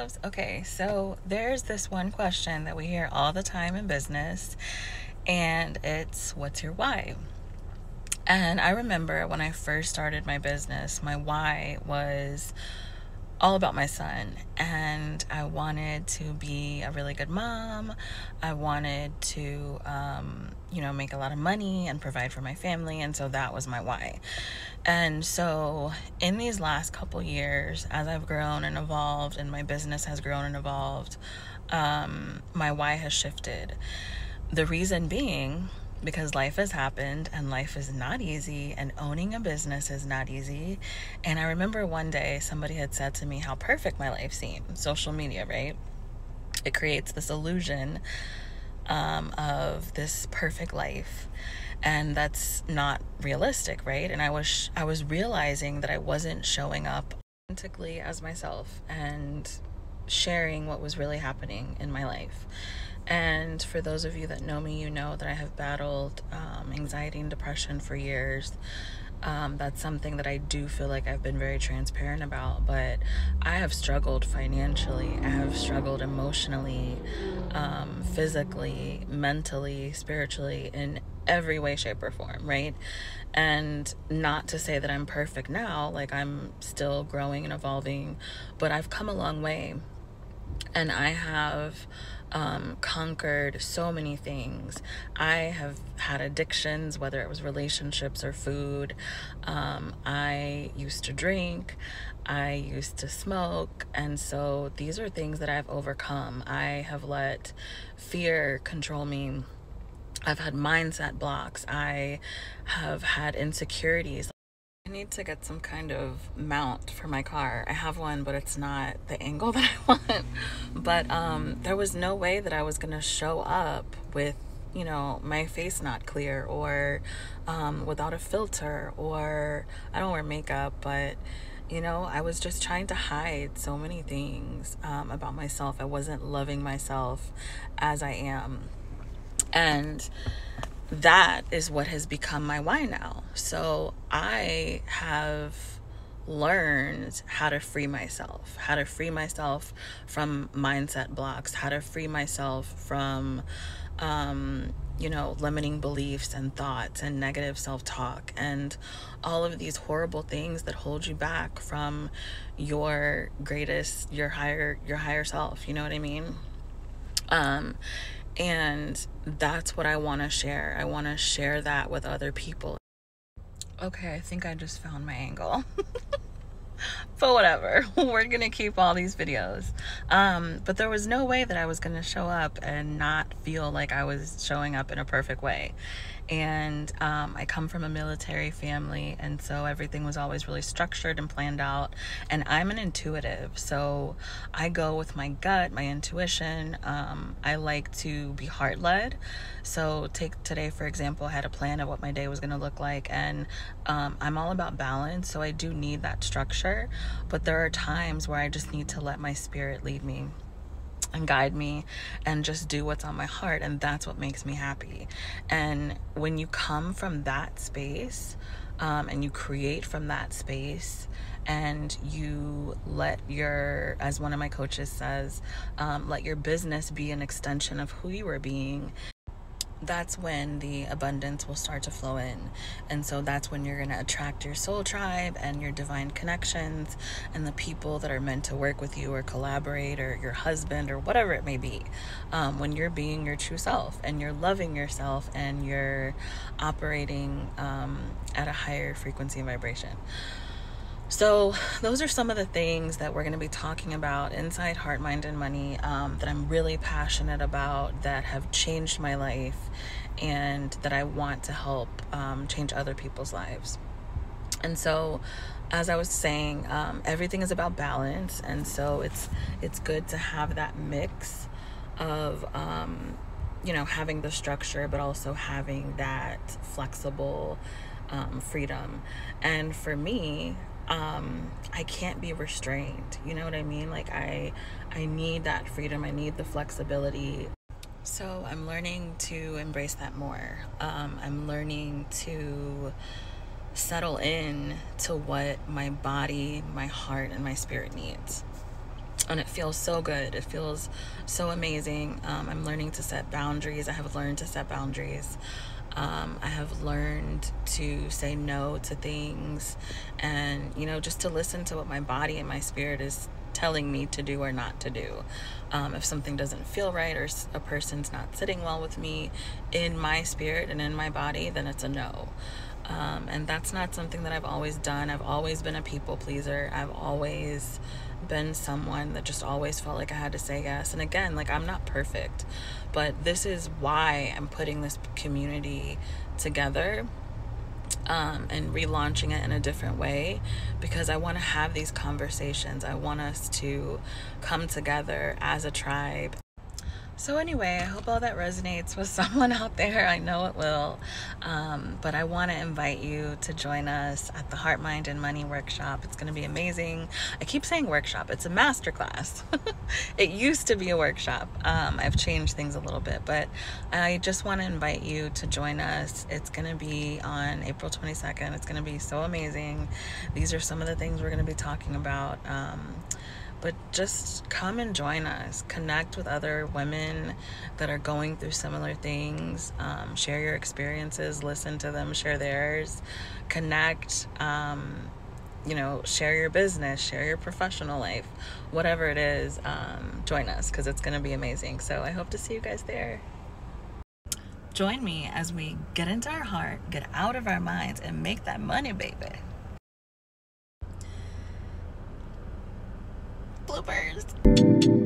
loves. Okay, so there's this one question that we hear all the time in business, and it's, what's your why? And I remember when I first started my business, my why was all about my son, and I wanted to be a really good mom. I wanted to make a lot of money and provide for my family, and so that was my why. And so in these last couple years, as I've grown and evolved and my business has grown and evolved, my why has shifted. The reason being because life has happened and life is not easy, and owning a business is not easy. And I remember one day somebody had said to me how perfect my life seemed. Social media, right? It creates this illusion of this perfect life, and that's not realistic, right? And I was realizing that I wasn't showing up authentically as myself and sharing what was really happening in my life. And for those of you that know me, you know that I have battled anxiety and depression for years. That's something that I do feel like I've been very transparent about, but I have struggled financially. I have struggled emotionally, physically, mentally, spiritually, in every way, shape, or form, right? And not to say that I'm perfect now, like I'm still growing and evolving, but I've come a long way. And I have conquered so many things. I have had addictions, whether it was relationships or food. I used to drink. I used to smoke. And so these are things that I've overcome. I have let fear control me. I've had mindset blocks. I have had insecurities. I need to get some kind of mount for my car. I have one, but it's not the angle that I want. But there was no way that I was going to show up with, my face not clear, or without a filter, or I don't wear makeup, but I was just trying to hide so many things about myself. I wasn't loving myself as I am. And that is what has become my why now. So I have learned how to free myself from mindset blocks, how to free myself from, limiting beliefs and thoughts and negative self-talk and all of these horrible things that hold you back from your higher self. You know what I mean? And that's what I want to share. I want to share that with other people. Okay, I think I just found my angle. But whatever, we're gonna keep all these videos. But there was no way that I was gonna show up and not feel like I was showing up in a perfect way. And I come from a military family, and so everything was always really structured and planned out. And I'm an intuitive, so I go with my gut, my intuition. I like to be heart-led. So take today, for example, I had a plan of what my day was going to look like, and I'm all about balance, so I do need that structure. But there are times where I just need to let my spirit lead me and guide me and just do what's on my heart, and that's what makes me happy. And when you come from that space and you create from that space, and you let your, as one of my coaches says, let your business be an extension of who you are being, that's when the abundance will start to flow in. And so that's when you're going to attract your soul tribe and your divine connections and the people that are meant to work with you or collaborate, or your husband or whatever it may be. When you're being your true self and you're loving yourself and you're operating at a higher frequency and vibration. So those are some of the things that we're going to be talking about inside Heart, Mind, and Money that I'm really passionate about, that have changed my life, and that I want to help change other people's lives. And so, as I was saying, everything is about balance, and so it's good to have that mix of having the structure, but also having that flexible freedom. And for me, I can't be restrained. You know what I mean? Like I need that freedom. I need the flexibility. So I'm learning to embrace that more. I'm learning to settle in to what my body, my heart, and my spirit needs. And it feels so good. It feels so amazing. I'm learning to set boundaries. I have learned to set boundaries. I have learned to say no to things, and, you know, just to listen to what my body and my spirit is telling me to do or not to do. If something doesn't feel right, or a person's not sitting well with me in my spirit and in my body, then it's a no. And that's not something that I've always done. I've always been a people pleaser. I've always been someone that just always felt like I had to say yes. And again, like, I'm not perfect, but this is why I'm putting this community together, and relaunching it in a different way, because I want to have these conversations. I want us to come together as a tribe. So anyway, I hope all that resonates with someone out there. I know it will. But I want to invite you to join us at the Heart, Mind, and Money workshop. It's going to be amazing. I keep saying workshop. It's a masterclass. It used to be a workshop. I've changed things a little bit, but I just want to invite you to join us. It's going to be on April 22nd. It's going to be so amazing. These are some of the things we're going to be talking about. But just come and join us. Connect with other women that are going through similar things. Share your experiences, listen to them, share theirs. Connect, you know, share your business, share your professional life. Whatever it is, join us, because it's going to be amazing. So I hope to see you guys there. Join me as we get into our heart, get out of our minds, and make that money, baby. Bloopers.